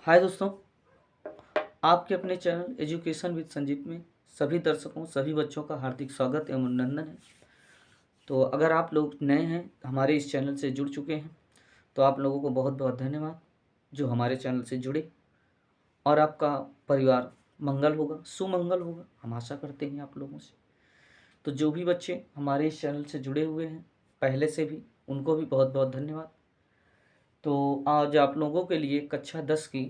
हाय दोस्तों, आपके अपने चैनल एजुकेशन विद संजीत में सभी दर्शकों, सभी बच्चों का हार्दिक स्वागत एवं अभिनंदन है। तो अगर आप लोग नए हैं, हमारे इस चैनल से जुड़ चुके हैं, तो आप लोगों को बहुत बहुत धन्यवाद जो हमारे चैनल से जुड़े। और आपका परिवार मंगल होगा, सुमंगल होगा, हम आशा करते हैं आप लोगों से। तो जो भी बच्चे हमारे इस चैनल से जुड़े हुए हैं पहले से भी, उनको भी बहुत बहुत धन्यवाद। तो आज आप लोगों के लिए कक्षा 10 की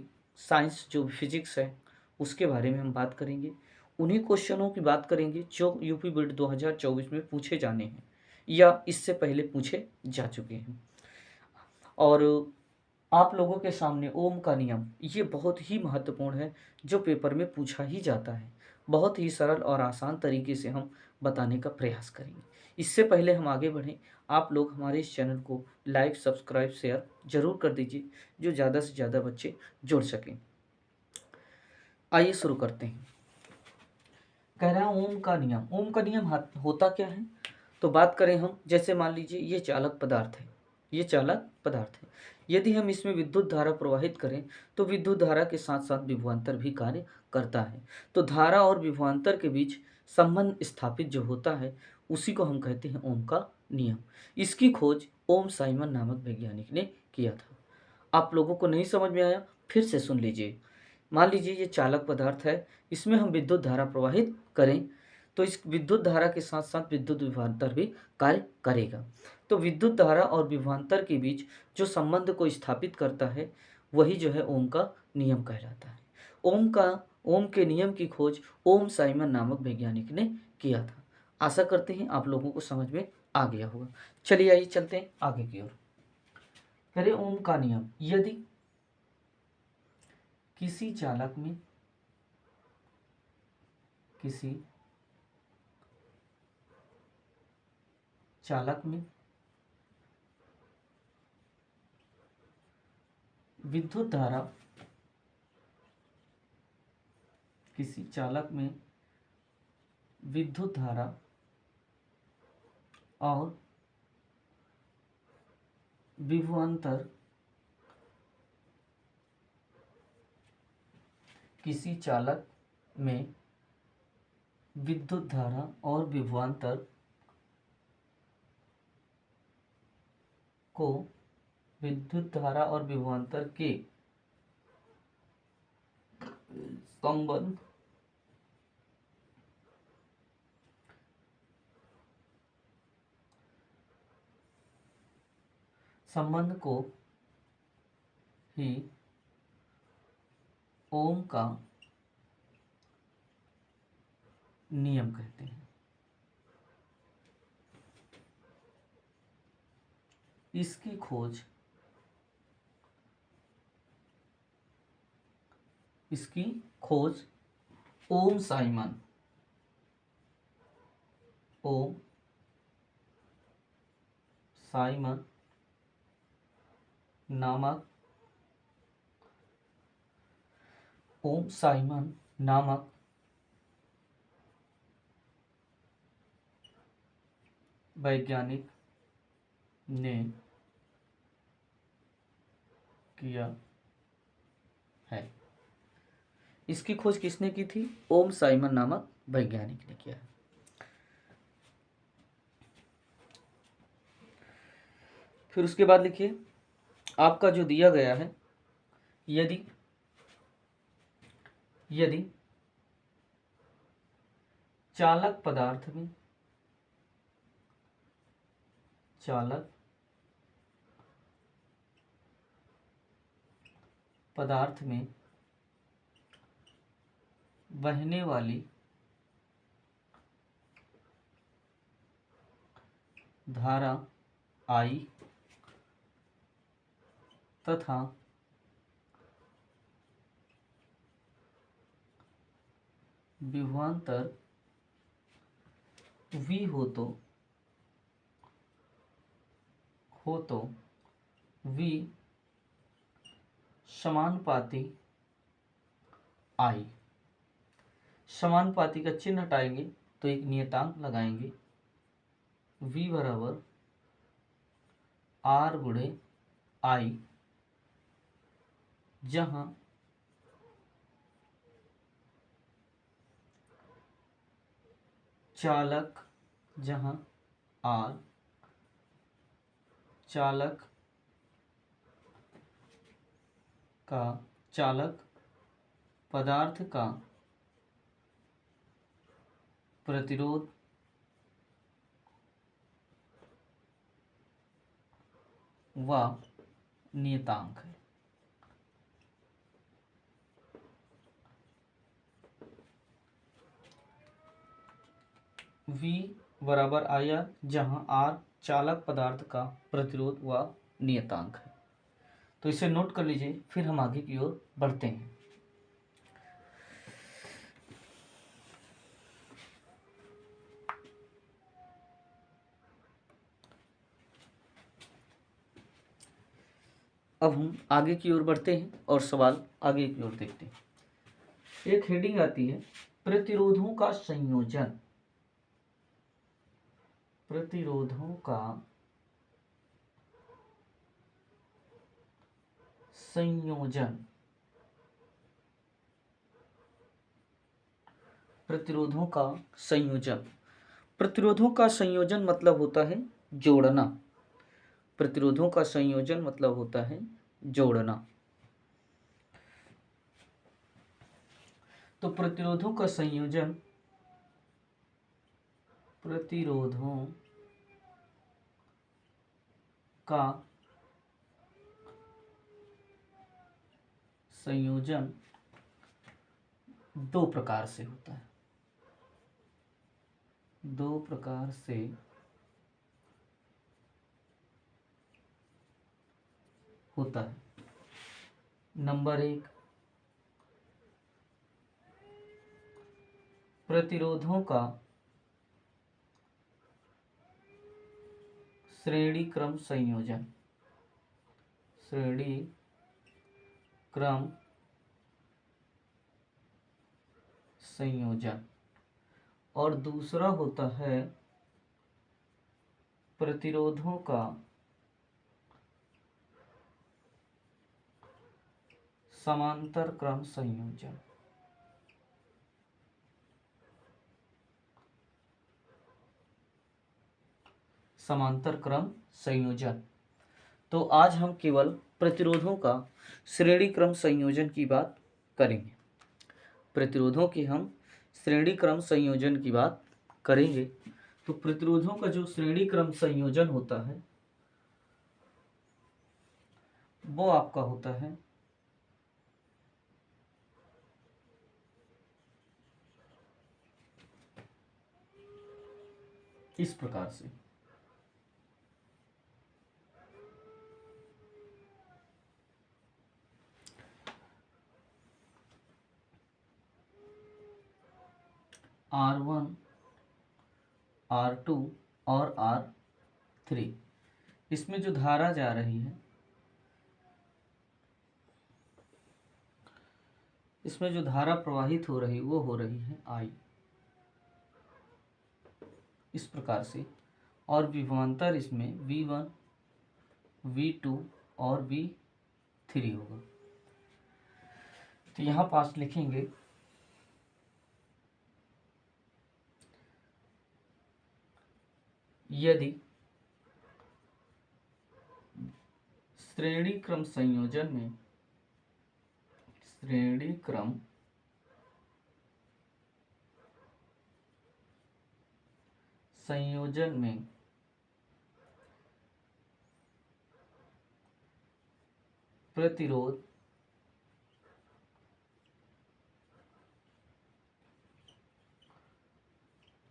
साइंस जो फिजिक्स है उसके बारे में हम बात करेंगे। उन्हीं क्वेश्चनों की बात करेंगे जो यूपी बिट 2024 में पूछे जाने हैं या इससे पहले पूछे जा चुके हैं। और आप लोगों के सामने ओम का नियम, ये बहुत ही महत्वपूर्ण है जो पेपर में पूछा ही जाता है। बहुत ही सरल और आसान तरीके से हम बताने का प्रयास करेंगे। इससे पहले हम आगे बढ़ें, आप लोग हमारे इस चैनल को लाइक, सब्सक्राइब, शेयर जरूर कर दीजिए जो ज़्यादा से ज़्यादा बच्चे जुड़ सकें। आइए शुरू करते हैं। कह रहा है ओम का नियम। ओम का नियम होता क्या है? तो बात करें हम, जैसे मान लीजिए ये चालक पदार्थ है, ये चालक पदार्थ है। यदि हम इसमें विद्युत धारा प्रवाहित करें तो विद्युत धारा के साथ साथ विभवांतर भी कार्य करता है। तो धारा और विभवांतर के बीच संबंध स्थापित जो होता है उसी को हम कहते हैं ओम का नियम। इसकी खोज ओम साइमन नामक वैज्ञानिक ने किया था। आप लोगों को नहीं समझ में आया, फिर से सुन लीजिए। मान लीजिए ये चालक पदार्थ है, इसमें हम विद्युत धारा प्रवाहित करें तो इस विद्युत धारा के साथ साथ विद्युत विभवांतर भी कार्य करेगा। तो विद्युत धारा और विभवांतर के बीच जो संबंध को स्थापित करता है वही जो है ओम का नियम कहलाता है। ओम के नियम की खोज ओम साइमन नामक वैज्ञानिक ने किया था। आशा करते हैं आप लोगों को समझ में आ गया होगा। चलिए आइए चलते हैं आगे की ओर। करें ओम का नियम। यदि किसी चालक में विद्युत धारा, किसी चालक में विद्युत धारा और विभवांतर, किसी चालक में विद्युत धारा और विभवांतर को, विद्युत धारा और विभवांतर के संबंध को ही ओम का नियम कहते हैं। इसकी खोज ओम साइमन नामक वैज्ञानिक ने किया है। इसकी खोज किसने की थी? ओम साइमन नामक वैज्ञानिक ने किया है। फिर उसके बाद लिखिए, आपका जो दिया गया है, यदि चालक पदार्थ में बहने वाली धारा I तथा विभवांतर V हो तो V समानुपाती I। समानुपाती का चिन्ह हटाएंगे तो एक नियतांक लगाएंगे, V बराबर R गुणे I, जहां चालक, जहाँ आर चालक का, चालक पदार्थ का प्रतिरोध व नियतांक है। V बराबर आया, जहां R चालक पदार्थ का प्रतिरोध व नियतांक है। तो इसे नोट कर लीजिए, फिर हम आगे की ओर बढ़ते हैं। अब हम आगे की ओर बढ़ते हैं और सवाल आगे की ओर देखते हैं। एक हेडिंग आती है, प्रतिरोधों का संयोजन। प्रतिरोधों का संयोजन। प्रतिरोधों का संयोजन। प्रतिरोधों का संयोजन मतलब होता है जोड़ना। प्रतिरोधों का संयोजन मतलब होता है जोड़ना। तो प्रतिरोधों का संयोजन, प्रतिरोधों का संयोजन दो प्रकार से होता है। दो प्रकार से होता है। नंबर एक, प्रतिरोधों का श्रेणी क्रम संयोजन। श्रेणी क्रम संयोजन। और दूसरा होता है प्रतिरोधों का समांतर क्रम संयोजन। समांतर क्रम संयोजन। तो आज हम केवल प्रतिरोधों का श्रेणी क्रम संयोजन की बात करेंगे। प्रतिरोधों की हम श्रेणी क्रम संयोजन की बात करेंगे। तो प्रतिरोधों का जो श्रेणी क्रम संयोजन होता है वो आपका होता है इस प्रकार से। R1, R2 और R3, इसमें जो धारा जा रही है, इसमें जो धारा प्रवाहित हो रही वो हो रही है I, इस प्रकार से। और विभवांतर इसमें V1, V2 और V3 होगा। तो यहाँ पास लिखेंगे, यदि श्रेणी क्रम संयोजन में, श्रेणी क्रम संयोजन में प्रतिरोध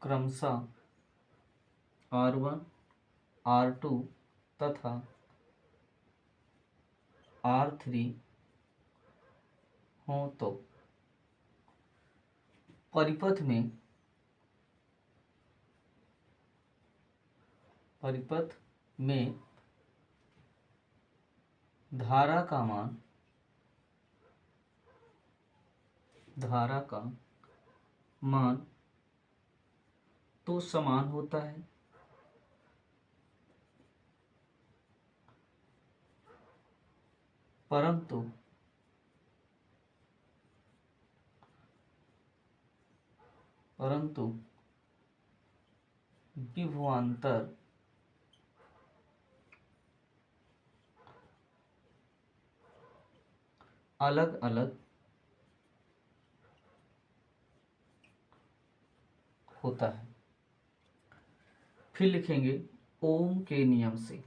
क्रमशः R1, R2 तथा R3 हो तो परिपथ में धारा का मान तो समान होता है, परंतु विभवांतर अलग अलग होता है। फिर लिखेंगे ओम के नियम से,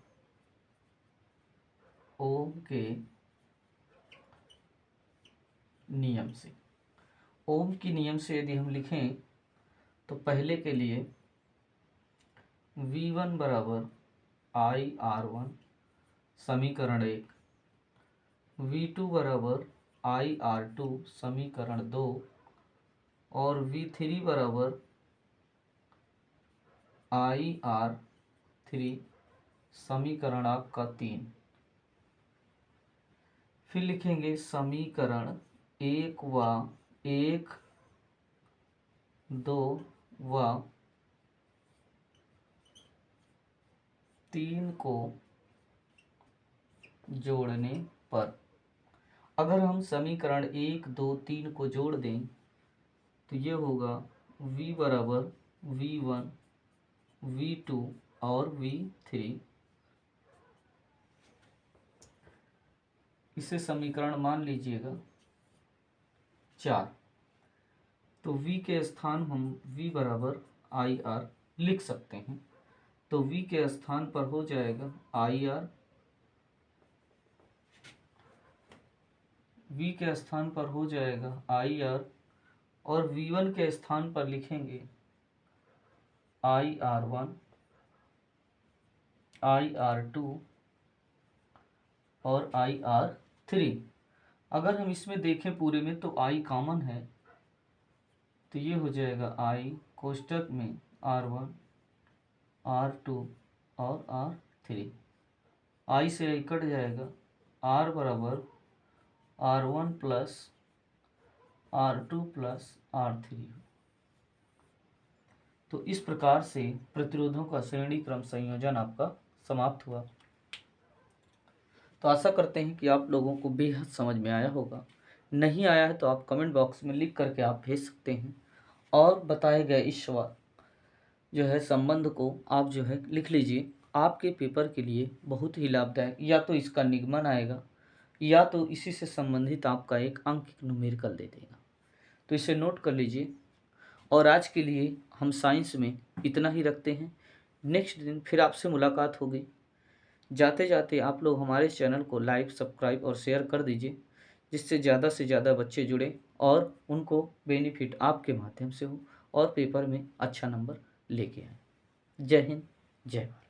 ओम के नियम से। ओम के नियम से यदि हम लिखें तो पहले के लिए V1 बराबर IR1 समीकरण 1, V2 बराबर IR2 समीकरण 2 और V3 बराबर IR3 समीकरण आपका 3। फिर लिखेंगे समीकरण 1 व 1, 2 व 3 को जोड़ने पर, अगर हम समीकरण 1, 2, 3 को जोड़ दें तो ये होगा V बराबर V1, V2 और V3। इसे समीकरण मान लीजिएगा 4। तो V के स्थान हम V बराबर IR लिख सकते हैं। तो V के स्थान पर हो जाएगा IR, V के स्थान पर हो जाएगा IR और V1 के स्थान पर लिखेंगे IR1, IR2 और IR3। अगर हम इसमें देखें पूरे में तो I कॉमन है, तो ये हो जाएगा I कोष्टक में R1, R2 और R3। I से I कट जाएगा, R बराबर R1 plus R2 plus R3। तो इस प्रकार से प्रतिरोधों का श्रेणी क्रम संयोजन आपका समाप्त हुआ। तो आशा करते हैं कि आप लोगों को बेहद समझ में आया होगा। नहीं आया है तो आप कमेंट बॉक्स में लिख करके आप भेज सकते हैं और बताए गए इस सवाल जो है संबंध को आप जो है लिख लीजिए। आपके पेपर के लिए बहुत ही लाभदायक, या तो इसका निगमन आएगा या तो इसी से संबंधित आपका एक अंक न्यूमेरिकल दे देगा। तो इसे नोट कर लीजिए। और आज के लिए हम साइंस में इतना ही रखते हैं। नेक्स्ट दिन फिर आपसे मुलाकात होगी। जाते जाते आप लोग हमारे चैनल को लाइक, सब्सक्राइब और शेयर कर दीजिए, जिससे ज़्यादा से ज़्यादा बच्चे जुड़े और उनको बेनिफिट आपके माध्यम से हो और पेपर में अच्छा नंबर लेके आए। जय हिंद, जय भारत।